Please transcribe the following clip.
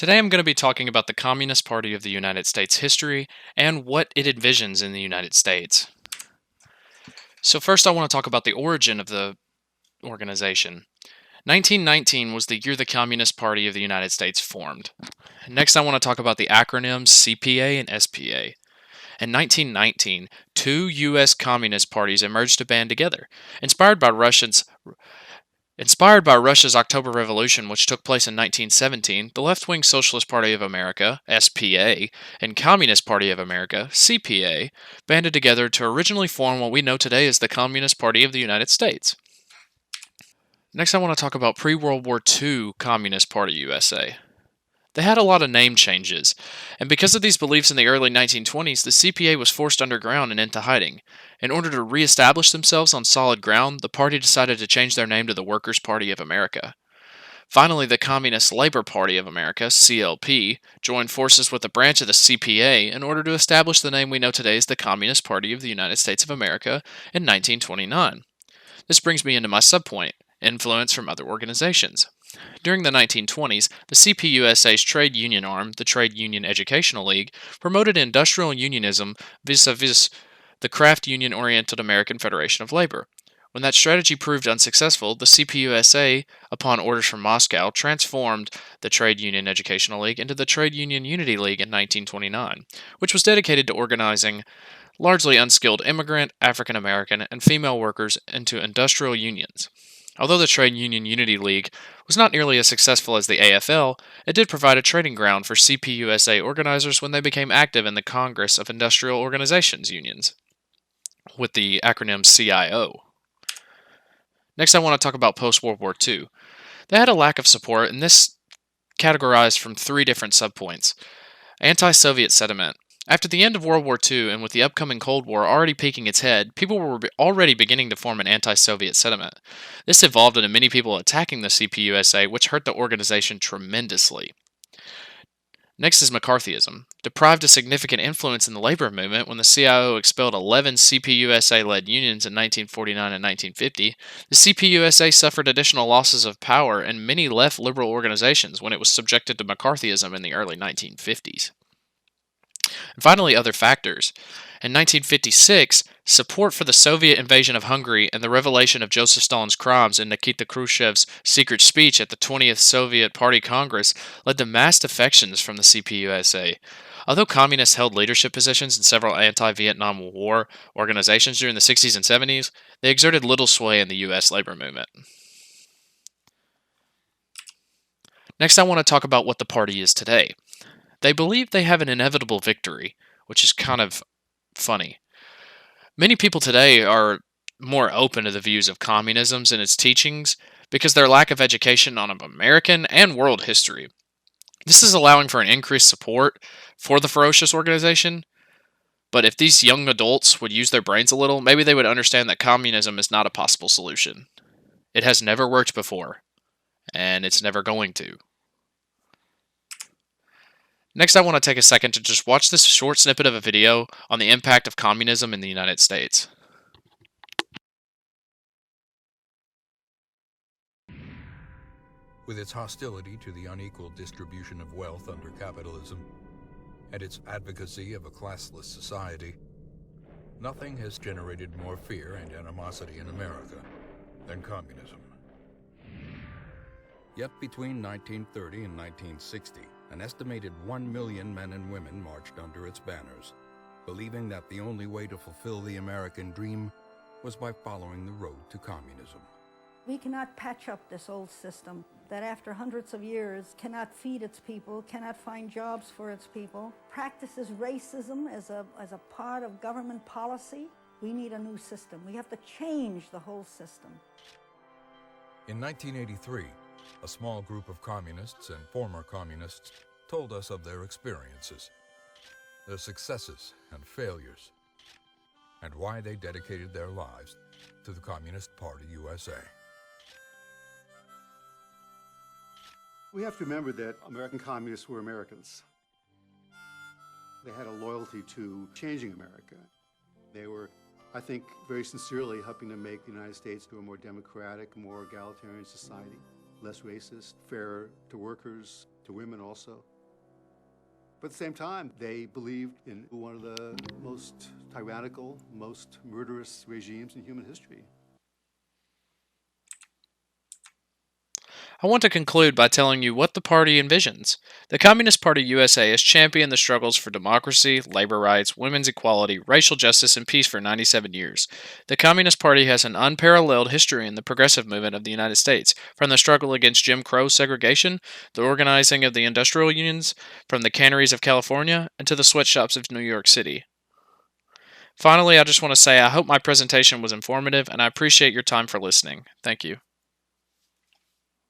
Today I'm going to be talking about the Communist Party of the United States history and what it envisions in the United States. So, first, I want to talk about the origin of the organization. 1919 was the year the Communist Party of the United States formed. Next, I want to talk about the acronyms CPA and SPA. In 1919, two U.S. Communist parties emerged to band together, inspired by Russia's October Revolution, which took place in 1917, the left-wing Socialist Party of America, SPA, and Communist Party of America, CPA, banded together to originally form what we know today as the Communist Party of the United States. Next, I want to talk about pre-World War II Communist Party USA. They had a lot of name changes, and because of these beliefs in the early 1920s, the CPA was forced underground and into hiding. In order to re-establish themselves on solid ground, the party decided to change their name to the Workers' Party of America. Finally, the Communist Labor Party of America, CLP, joined forces with a branch of the CPA in order to establish the name we know today as the Communist Party of the United States of America in 1929. This brings me into my subpoint, influence from other organizations. During the 1920s, the CPUSA's trade union arm, the Trade Union Educational League, promoted industrial unionism vis-a-vis the craft union-oriented American Federation of Labor. When that strategy proved unsuccessful, the CPUSA, upon orders from Moscow, transformed the Trade Union Educational League into the Trade Union Unity League in 1929, which was dedicated to organizing largely unskilled immigrant, African American, and female workers into industrial unions. Although the Trade Union Unity League was not nearly as successful as the AFL, it did provide a training ground for CPUSA organizers when they became active in the Congress of Industrial Organizations unions, with the acronym CIO. Next, I want to talk about post-World War II. They had a lack of support, and this categorized from three different subpoints. Anti-Soviet sentiment. After the end of World War II, and with the upcoming Cold War already peeking its head, people were already beginning to form an anti-Soviet sentiment. This evolved into many people attacking the CPUSA, which hurt the organization tremendously. Next is McCarthyism. Deprived of significant influence in the labor movement when the CIO expelled 11 CPUSA-led unions in 1949 and 1950, the CPUSA suffered additional losses of power and many left liberal organizations when it was subjected to McCarthyism in the early 1950s. And finally, other factors. In 1956, support for the Soviet invasion of Hungary and the revelation of Joseph Stalin's crimes in Nikita Khrushchev's secret speech at the 20th Soviet Party Congress led to mass defections from the CPUSA. Although communists held leadership positions in several anti-Vietnam War organizations during the 60s and 70s, they exerted little sway in the U.S. labor movement. Next, I want to talk about what the party is today. They believe they have an inevitable victory, which is kind of funny. Many people today are more open to the views of communism and its teachings because their lack of education on American and world history. This is allowing for an increased support for the ferocious organization, but if these young adults would use their brains a little, maybe they would understand that communism is not a possible solution. It has never worked before, and it's never going to. Next, I want to take a second to just watch this short snippet of a video on the impact of communism in the United States. With its hostility to the unequal distribution of wealth under capitalism and its advocacy of a classless society, nothing has generated more fear and animosity in America than communism. Yet between 1930 and 1960, an estimated 1 million men and women marched under its banners, believing that the only way to fulfill the American dream was by following the road to communism. We cannot patch up this old system that after hundreds of years cannot feed its people, cannot find jobs for its people, practices racism as a part of government policy. We need a new system. We have to change the whole system. In 1983, a small group of communists and former communists told us of their experiences, their successes and failures, and why they dedicated their lives to the Communist Party USA. We have to remember that American communists were Americans. They had a loyalty to changing America. They were, I think, very sincerely helping to make the United States to a more democratic, more egalitarian society, less racist, fairer to workers, to women also. But at the same time, they believed in one of the most tyrannical, most murderous regimes in human history. I want to conclude by telling you what the party envisions. The Communist Party USA has championed the struggles for democracy, labor rights, women's equality, racial justice, and peace for 97 years. The Communist Party has an unparalleled history in the progressive movement of the United States, from the struggle against Jim Crow segregation, the organizing of the industrial unions, from the canneries of California, and to the sweatshops of New York City. Finally, I just want to say I hope my presentation was informative, and I appreciate your time for listening. Thank you.